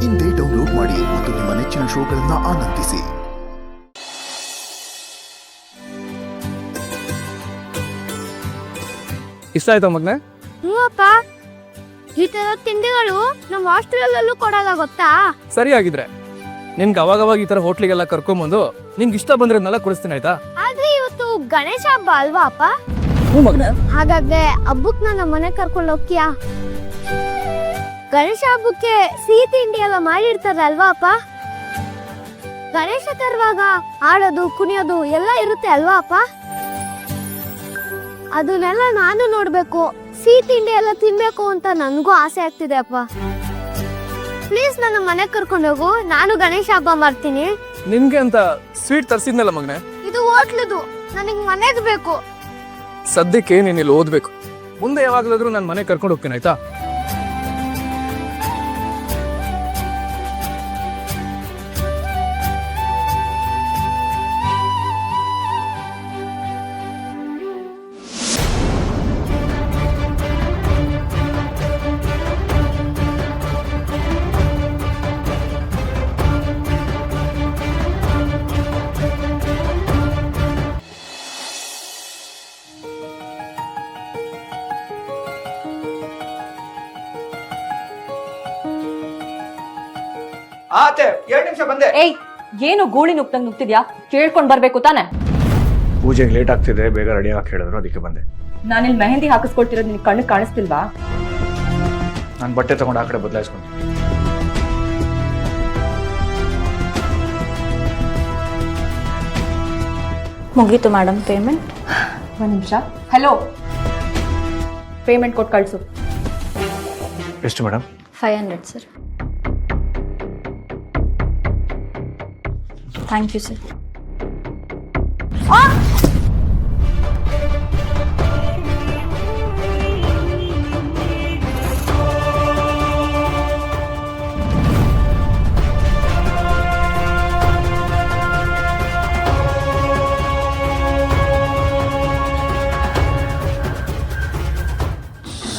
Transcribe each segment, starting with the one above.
ಇಂದೇ ಡೌನ್ಲೋಡ್ ಮಾಡಿ ಮತ್ತು ನಿಮ್ಮ ನೆಚ್ಚಿನ ಶೋಗಳನ್ನು ಆನಂದಿಸಿ. ಇಷ್ಟ ಆಯ್ತಾ ಮಗ್ನೆ? ಅಪ್ಪ, ಈ ತರ ತಿಂಡಿಗಳು ನಮ್ಮ ಹಾಸ್ಟೆಲಲ್ಲೂ ಕೊಡಲ್ಲ ಗೊತ್ತಾ? ಸರಿಯಾಗಿದ್ರೆ ನಿನ್ಗೆ ಅವಾಗವಾಗ ಈ ತರ ಹೋಟ್ಲಿಗೆಲ್ಲ ಕರ್ಕೊಂಬಂದು ನಿನ್ಗೆ ಇಷ್ಟ ಬಂದ್ರನ್ನೆಲ್ಲ ಕೊಡಿಸ್ತೀನಿ ಆಯ್ತಾ? ಆದ್ರೆ ಇವತ್ತು ಗಣೇಶ ಹಬ್ಬ ಅಲ್ವಾ ಅಪ್ಪ? ಮಗ್ನೆ, ಹಾಗಾದ್ರೆ ಹಬ್ಬಕ್ ನನ್ನ ಮನೆ ಕರ್ಕೊಂಡು ಹೋಗ್ತೀಯಾ? ಗಣೇಶ ಹಬ್ಬಕ್ಕೆ ಸಿಹಿ ತಿಂಡಿ ಎಲ್ಲ ಮಾಡಿರ್ತಾರಲ್ವಾ ಅಪ್ಪ? ಗಣೇಶ ತರುವಾಗ ಆಡೋದು ಕುಣಿಯೋದು ಎಲ್ಲ ಇರುತ್ತೆ ಅಲ್ವಾ ಅಪ್ಪ? ಅದನ್ನೆಲ್ಲ ನಾನು ನೋಡ್ಬೇಕು, ಸಿಹಿ ತಿಂಡಿ ಎಲ್ಲ ತಿನ್ಬೇಕು ಅಂತ ನನಗೂ ಆಸೆ ಆಗ್ತಿದೆ ಅಪ್ಪ. ಪ್ಲೀಸ್ ನನ್ನ ಮನೆಗೆ ಕರ್ಕೊಂಡು ಹೋಗು, ನಾನು ಗಣೇಶ ಹಬ್ಬ ಮಾಡ್ತೀನಿ. ನಿನ್ಗೆ ಅಂತ ಸ್ವೀಟ್ ತರ್ಸಿದ್ನಲ್ಲ ಮಗ್ನೆ. ಇದು ಹೋಟ್ಲದು, ನನಗೆ ಮನೆಗೆ ಬೇಕು. ಸದ್ಯಕ್ಕೆ ನೀನ್ ಇಲ್ಲಿ ಓದ್ಬೇಕು, ಮುಂದೆ ಯಾವಾಗ್ಲಾದ್ರೂ ನಾನು ಮನೆ ಕರ್ಕೊಂಡು ಹೋಗ್ತೀನಿ ಆಯ್ತಾ? ಆತೆ 2 ನಿಮಿಷ ಬಂದೆ. ಏಯ್, ಏನು ಗೂಳಿ ನುಗ್ತಂಗ್ ನುಗ್ತಿದ್ಯಾ? ಕೇಳ್ಕೊಂಡ್ ಬರ್ಬೇಕು ತಾನೆ. ಪೂಜೆಗೆ ಲೇಟ್ ಆಗ್ತಿದೆ, ಬೇಗ ರೆಡಿ ಆಗಿ ಹೇಳಿದ್ರು, ಅದಕ್ಕೆ ಬಂದೆ. ನಾನಿಲ್ಲಿ ಮೆಹಂದಿ ಹಾಕಿಸ್ಕೊಳ್ತಿರೋದು ನಿನ್ ಕಣ್ಣು ಕಾಣಿಸ್ತಿಲ್ವಾ? ನಾನು ಬಟ್ಟೆ ತಗೊಂಡು ಆ ಕಡೆ ಬದಲಾಯಿಸ್ಕೊಂಡು. ಮುಗೀತು ಮೇಡಮ್ ಪೇಮೆಂಟ್. ಒಂದ್ ನಿಮಿಷ. ಹಲೋ, ಪೇಮೆಂಟ್ ಕೊಟ್ಟು ಕಳ್ಸು. ಎಷ್ಟು madam? 500 sir. Thank you sir.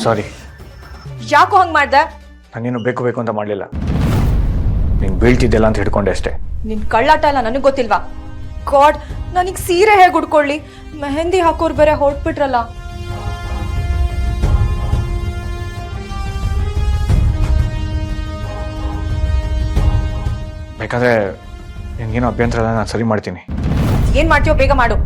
Sorry. ಯಾಕೋ ಹಂಗ್ ಮಾಡ್ದೆ? ನಾನೇನು ಬೇಕು ಅಂತ ಮಾಡಲಿಲ್ಲ, ನೀನು ಬೀಳ್ತಿದ್ದೆಲ್ಲ ಅಂತ ಹಿಡ್ಕೊಂಡೆ ಅಷ್ಟೇ. ನಿನ್ ಕಳ್ಳಾಟ ಎಲ್ಲ ನನಗ್ ಗೊತ್ತಿಲ್ವಾ? ಗಾಡ್, ನನಗ್ ಸೀರೆ ಹೇಗೆ ಉಡ್ಕೊಳ್ಳಿ? ಮೆಹಂದಿ ಹಾಕೋರ್ ಬೇರೆ ಹೊರಟ್ಬಿಟ್ರಲ್ಲ. ಬೇಕಾದ್ರೆ ನಿನ್ಗೇನು ಅಭ್ಯಂತರ ಇಲ್ಲ, ನಾನು ಸರಿ ಮಾಡ್ತೀನಿ. ಏನ್ ಮಾಡ್ತೀಯೋ ಬೇಗ ಮಾಡು.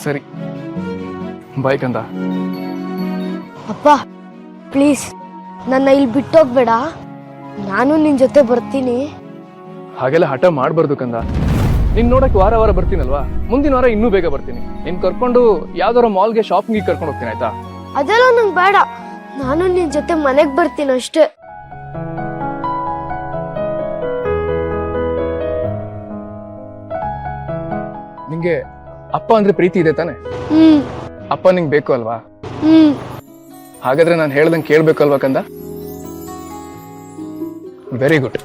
ಸರಿ, ಬೈಕ್ ಅಂತ. ಅಪ್ಪ ಪ್ಲೀಸ್ ನನ್ನ ಇಲ್ಲಿ ಬಿಟ್ಟೋಗ್ಬೇಡ, ನಾನು ನಿನ್ ಜೊತೆ ಬರ್ತೀನಿ. ಹಾಗೆಲ್ಲ ಹಠ ಮಾಡ್ಬಾರ್ದು ಕಂದ. ನಿನ್ ನೋಡಕ್ ವಾರ ವಾರ ಬರ್ತೀನಲ್ವಾ, ಮುಂದಿನ ವಾರ ಇನ್ನೂ ಬೇಗ ಬರ್ತೀನಿ. ನಿನ್ ಕರ್ಕೊಂಡು ಯಾವ್ದಾರ ಮಾಲ್ಗೆ ಶಾಪಿಂಗ್ ಕರ್ಕೊಂಡು ಹೋಗ್ತೀನಿ ಆಯ್ತಾ? ಅದೆಲ್ಲ ನಂಗೆ ಬೇಡ, ನಾನು ನಿನ್ ಜೊತೆ ಮನೆಗೆ ಬರ್ತೀನಿ ಅಷ್ಟೇ. ನಿಂಗೆ ಅಪ್ಪ ಅಂದ್ರೆ ಪ್ರೀತಿ ಇದೆ ತಾನೆ? ಅಪ್ಪ ನಿಂಗೆ ಬೇಕು ಅಲ್ವಾ? ಹಾಗಾದ್ರೆ ನಾನು ಹೇಳ್ದಂಗೆ ಕೇಳ್ಬೇಕಲ್ವಾ ಕಂದ? Very good.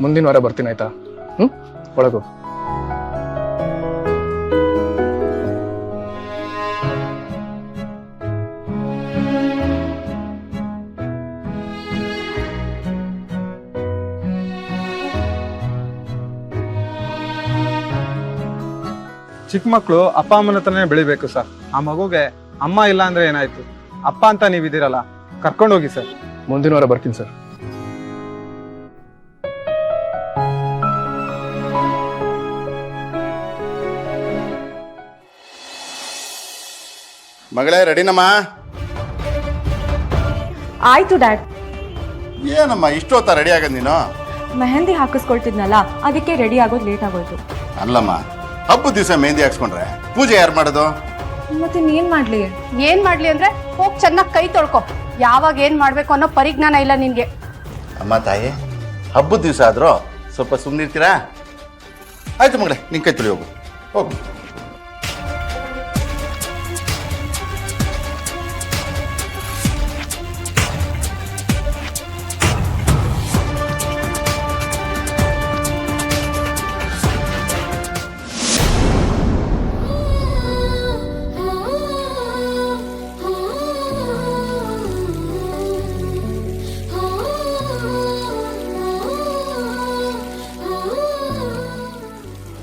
ಮುಂದಿನ ವಾರ ಬರ್ತೀನಿ ಆಯ್ತಾ? ಒಳಗು. ಚಿಕ್ಕ ಮಕ್ಕಳು ಅಪ್ಪ ಅಮ್ಮನ ಹತ್ರನೇ ಬೆಳಿಬೇಕು ಸರ್. ಆ ಮಗುಗೆ ಅಮ್ಮ ಇಲ್ಲ ಅಂದ್ರೆ ಏನಾಯ್ತು, ಅಪ್ಪ ಅಂತ ನೀವಿದ್ದೀರಲ್ಲ, ಕರ್ಕೊಂಡೋಗಿ ಸರ್. ಮುಂದಿನ ವಾರ ಬರ್ತೀನಿ ಸರ್. ಮಗಳೇ ರೆಡಿನಮ್ಮ? ಆಯ್ತು ಡ್ಯಾಡ್. ಏನಮ್ಮ ಇಷ್ಟೊತ್ತ ರೆಡಿ ಆಗೋದು ನೀನು? ಮೆಹಂದಿ ಹಾಕಿಸ್ಕೊಳ್ತಿದ್ನಲ್ಲ, ಅದಕ್ಕೆ ರೆಡಿ ಆಗೋದು ಲೇಟ್ ಆಗೋಯ್ತು. ಅಲ್ಲಮ್ಮ, ಹಬ್ಬದ ದಿವಸ ಮೆಹಂದಿ ಹಾಕ್ಸ್ಕೊಂಡ್ರೆ ಪೂಜೆ ಯಾರು ಮಾಡೋದು? ಮತ್ತೆ ನೀನ್ ಮಾಡ್ಲಿ? ಏನ್ ಮಾಡ್ಲಿ ಅಂದ್ರೆ ಹೋಗ್ ಚೆನ್ನಾಗಿ ಕೈ ತೊಳ್ಕೊ. ಯಾವಾಗ ಏನ್ ಮಾಡ್ಬೇಕು ಅನ್ನೋ ಪರಿಜ್ಞಾನ ಇಲ್ಲ ನಿನ್ಗೆ. ಅಮ್ಮ ತಾಯಿ, ಹಬ್ಬದ ದಿವಸ ಆದ್ರೂ ಸ್ವಲ್ಪ ಸುಮ್ಮನಿರ್ತೀರಾ? ಆಯ್ತು ಮಗಳೇ, ನಿನ್ ಕೈ ತೊಳಿ ಹೋಗು ಹೋಗು.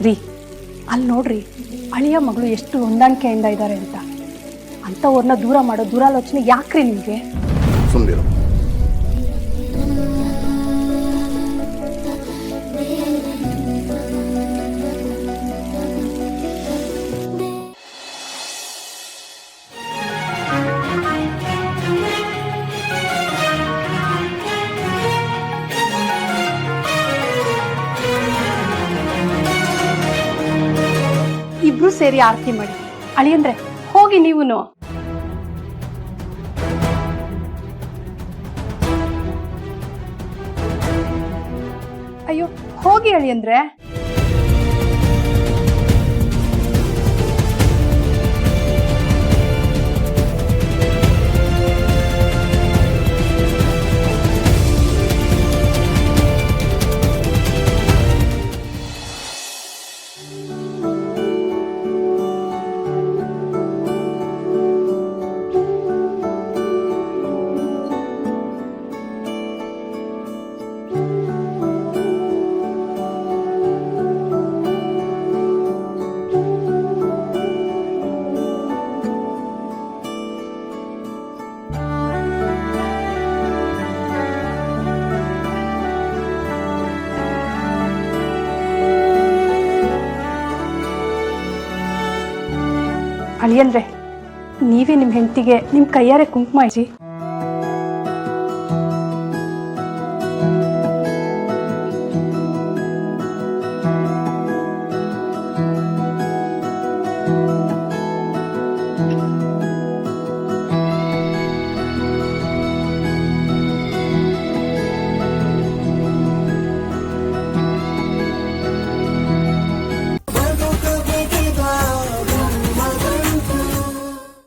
ರೀ, ಅಲ್ಲಿ ನೋಡ್ರಿ, ಅಳಿಯ ಮಗಳು ಎಷ್ಟು ಹೊಂದಾಣಿಕೆಯಿಂದ ಇದ್ದಾರೆ ಅಂತ. ಅಂಥವ್ರನ್ನ ದೂರ ಮಾಡೋ ದುರಾಲೋಚನೆ ಯಾಕ್ರಿ ನಿಮಗೆ? ಸುಮ್ಮನಿರು. ಇಬ್ರು ಸೇರಿ ಆರತಿ ಮಾಡಿ. ಅಳಿಯಂದ್ರೆ ಹೋಗಿ ನೀವುನು. ಅಯ್ಯೋ ಹೋಗಿ ಅಳಿಯಂದ್ರೆ. ಅಳಿಯಂದ್ರೆ ನೀವೇ ನಿಮ್ಮ ಹೆಂಡತಿಗೆ ನಿಮ್ಮ ಕೈಯಾರೆ ಕುಂಕುಮ ಇಸಿ.